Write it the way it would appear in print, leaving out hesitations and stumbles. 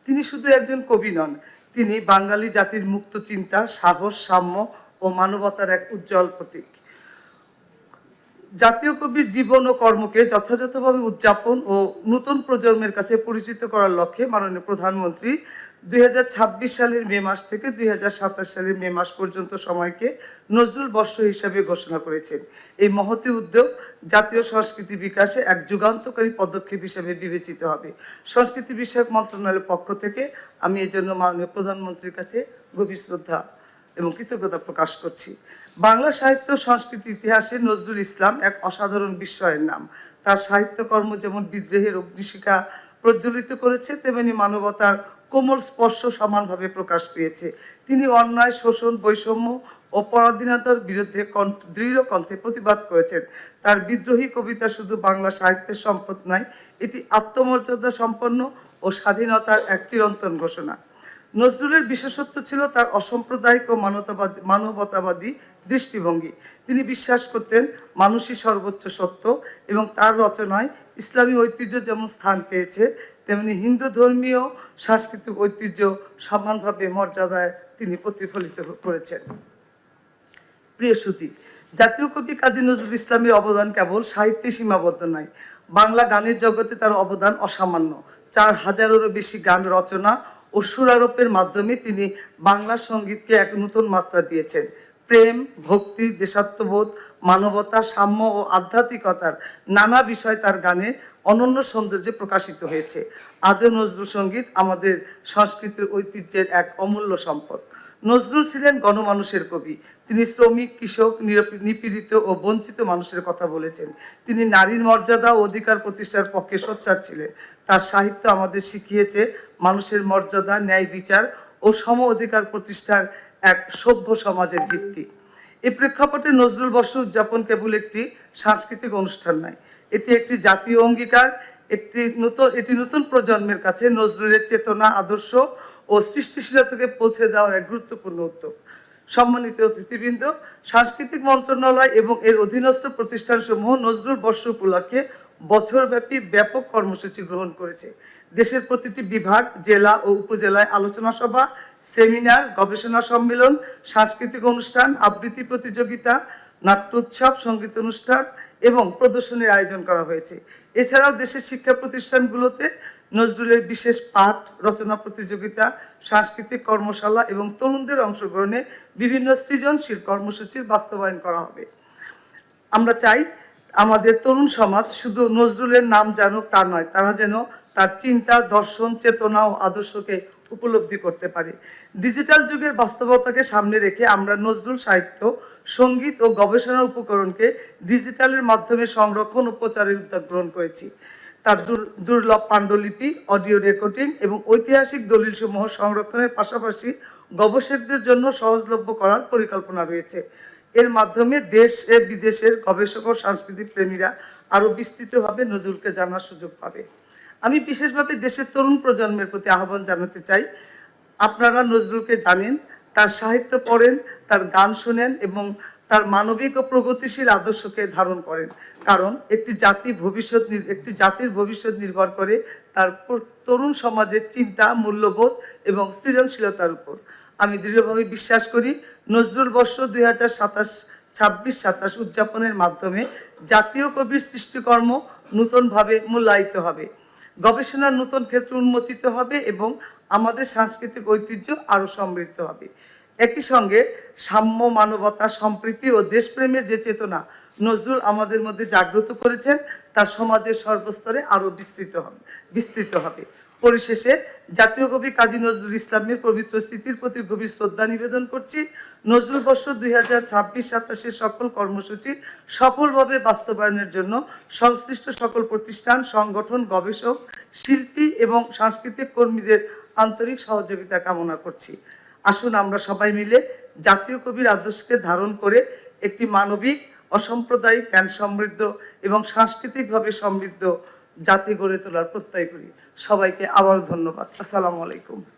তিনি শুধু একজন কবি নন, তিনি বাঙালি জাতির মুক্ত চিন্তা, সাহস, সাম্য ও মানবতার এক উজ্জ্বল প্রতীক। জাতীয় কবির জীবন ও কর্মকে যথাযথভাবে উদযাপন ও নতুন প্রজন্মের কাছে পরিচিত করার লক্ষ্যে মাননীয় প্রধানমন্ত্রী 2026 সালের মে মাস থেকে 2027 সালের মে মাস পর্যন্ত সময়কে নজরুল বর্ষ হিসাবে ঘোষণা করেছেন। এই মহতী উদ্যোগ জাতীয় সংস্কৃতি বিকাশে এক যুগান্তকারী পদক্ষেপ হিসেবে বিবেচিত হবে। সংস্কৃতি বিষয়ক মন্ত্রণালয়ের পক্ষ থেকে আমি এজন্য মাননীয় প্রধানমন্ত্রীর কাছে গভীর শ্রদ্ধা এবং কৃতজ্ঞতা প্রকাশ করছি। বাংলা সাহিত্য সংস্কৃতি ইতিহাসে নজরুল ইসলাম এক অসাধারণ বিস্ময়ের নাম। তার সাহিত্যকর্ম যেমন বিদ্রোহের অগ্নিশিখা প্রজ্বলিত করেছে, তেমনি মানবতার কোমল স্পর্শ সমানভাবে প্রকাশ পেয়েছে। তিনি অন্যায়, শোষণ, বৈষম্য ও পরাধীনতার বিরুদ্ধে দৃঢ় কণ্ঠে প্রতিবাদ করেছেন। তার বিদ্রোহী কবিতা শুধু বাংলা সাহিত্যের সম্পদ নয়, এটি আত্মমর্যাদা সম্পন্ন ও স্বাধীনতার এক চিরন্তন ঘোষণা। নজরুলের বিশেষত্ব ছিল তার অসাম্প্রদায়িক ও মানবতাবাদী দৃষ্টিভঙ্গি। তিনি বিশ্বাস করতেন মানুষই সর্বোচ্চ সত্য এবং তার রচনায় ইসলামী ঐতিহ্য যেমন স্থান পেয়েছে, তেমনি হিন্দু ধর্মীয় সাংস্কৃতিক ঐতিহ্য সমানভাবে মর্যাদায় তিনি প্রতিফলিত করেছেন। প্রিয় শ্রুতি, জাতীয় কবি কাজী নজরুল ইসলামের অবদান কেবল সাহিত্যে সীমাবদ্ধ নয়, বাংলা গানের জগতে তার অবদান অসামান্য। 4000-এরও বেশি গান রচনা ও সুরারোপের মাধ্যমে তিনি বাংলা সঙ্গীতকে এক নতুন মাত্রা দিয়েছেন। প্রেম, ভক্তি, দেশাত্মবোধ, মানবতা, সাম্য ও আধ্যাত্মিকতার নানা বিষয় তার গানে অনন্য সৌন্দর্যে প্রকাশিত হয়েছে। আজও নজরুল সঙ্গীত আমাদের সংস্কৃতির ঐতিহ্যের এক অমূল্য সম্পদ। নজরুল ছিলেন গণমানুষের কবি। তিনি শ্রমিক, কৃষক, নিপীড়িত ও বঞ্চিত মানুষের কথা বলেছেন। তিনি নারীর মর্যাদা ও অধিকার প্রতিষ্ঠার পক্ষে সোচ্চার ছিলেন। তার সাহিত্য আমাদের শিখিয়েছে মানুষের মর্যাদা, ন্যায় বিচার ও সম অধিকার প্রতিষ্ঠার এক সভ্য সমাজের ভিত্তি। এই প্রেক্ষাপটে নজরুল বর্ষ উদযাপন কেবল একটি সাংস্কৃতিক অনুষ্ঠান নয়, এটি একটি জাতীয় অঙ্গীকার। এটি নতুন প্রজন্মের কাছে নজরুলের চেতনা, আদর্শ ও সৃষ্টিশীলতাকে পৌঁছে দেওয়ার এক গুরুত্বপূর্ণ উদ্যোগ। সম্মানিত অতিথিবৃন্দ, সাংস্কৃতিক মন্ত্রণালয় এবং এর অধীনস্থ প্রতিষ্ঠানসমূহ নজরুল বর্ষ উপলক্ষে বছরব্যাপী ব্যাপক কর্মসূচি গ্রহণ করেছে। দেশের প্রতিটি বিভাগ, জেলা ও উপজেলায় আলোচনা সভা, সেমিনার, গবেষণা সম্মেলন, সাংস্কৃতিক অনুষ্ঠান, আবৃত্তি প্রতিযোগিতা, নাট্যোৎসব, সঙ্গীত অনুষ্ঠান এবং প্রদর্শনীর আয়োজন করা হয়েছে। এছাড়াও দেশের শিক্ষা প্রতিষ্ঠানগুলোতে নজরুলের বিশেষ পাঠ, রচনা প্রতিযোগিতা, সাংস্কৃতিক কর্মশালা এবং তরুণদের অংশগ্রহণে বিভিন্ন সৃজনশীল কর্মসূচির বাস্তবায়ন করা হবে। আমরা চাই আমাদের তরুণ সমাজ শুধু নজরুলের নাম জানুক তা নয়, তারা যেন তার চিন্তা, দর্শন, চেতনা ও আদর্শকে উপলব্ধি করতে পারে। ডিজিটাল যুগের বাস্তবতাকে সামনে রেখে আমরা নজরুল সাহিত্য, সঙ্গীত ও গবেষণা উপকরণকে ডিজিটালের মাধ্যমে সংরক্ষণ ও প্রচারের উদ্যোগ গ্রহণ করেছি। তার দুর্লভ পাণ্ডুলিপি, অডিও রেকর্ডিং এবং ঐতিহাসিক দলিলসমূহ সংরক্ষণের পাশাপাশি গবেষকদের জন্য সহজলভ্য করার পরিকল্পনা রয়েছে। এর মাধ্যমে দেশ ও বিদেশের গবেষক ও সাংস্কৃতিক প্রেমীরা আরও বিস্তৃতভাবে নজরুলকে জানার সুযোগ পাবে। আমি বিশেষভাবে দেশের তরুণ প্রজন্মের প্রতি আহ্বান জানাতে চাই, আপনারা নজরুলকে জানেন, তার সাহিত্য পড়েন, তার গান শোনেন এবং তার মানবিক ও প্রগতিশীল আদর্শকে ধারণ করেন। কারণ একটি জাতির ভবিষ্যৎ নির্ভর করে তার তরুণ সমাজের চিন্তা, মূল্যবোধ এবং সৃজনশীলতার উপর। আমি দৃঢ়ভাবে বিশ্বাস করি নজরুল বর্ষ 2026-27 উদযাপনের মাধ্যমে জাতীয় কবির সৃষ্টিকর্ম নতুনভাবে মূল্যায়িত হবে, গবেষণার নতুন ক্ষেত্র উন্মোচিত হবে এবং আমাদের সাংস্কৃতিক ঐতিহ্য আরও সমৃদ্ধ হবে। একই সঙ্গে সাম্য, মানবতা, সম্প্রীতি ও দেশপ্রেমের যে চেতনা নজরুল আমাদের মধ্যে জাগ্রত করেছেন, তা সমাজের সর্বস্তরে আরও বিস্তৃত হবে। পরিশেষে জাতীয় কবি কাজী নজরুল ইসলামের পবিত্র স্মৃতির প্রতি গভীর শ্রদ্ধা নিবেদন করছি। নজরুল বর্ষ 2026-27 সকল কর্মসূচি সফলভাবে বাস্তবায়নের জন্য সংশ্লিষ্ট সকল প্রতিষ্ঠান, সংগঠন, গবেষক, শিল্পী এবং সাংস্কৃতিক কর্মীদের আন্তরিক সহযোগিতা কামনা করছি। আসুন আমরা সবাই মিলে জাতীয় কবির আদর্শকে ধারণ করে একটি মানবিক, অসাম্প্রদায়িক, জ্ঞান সমৃদ্ধ এবং সাংস্কৃতিকভাবে সমৃদ্ধ জাতি গড়ে তোলার প্রত্যয় করি। সবাইকে আবারও ধন্যবাদ। আসসালামু আলাইকুম।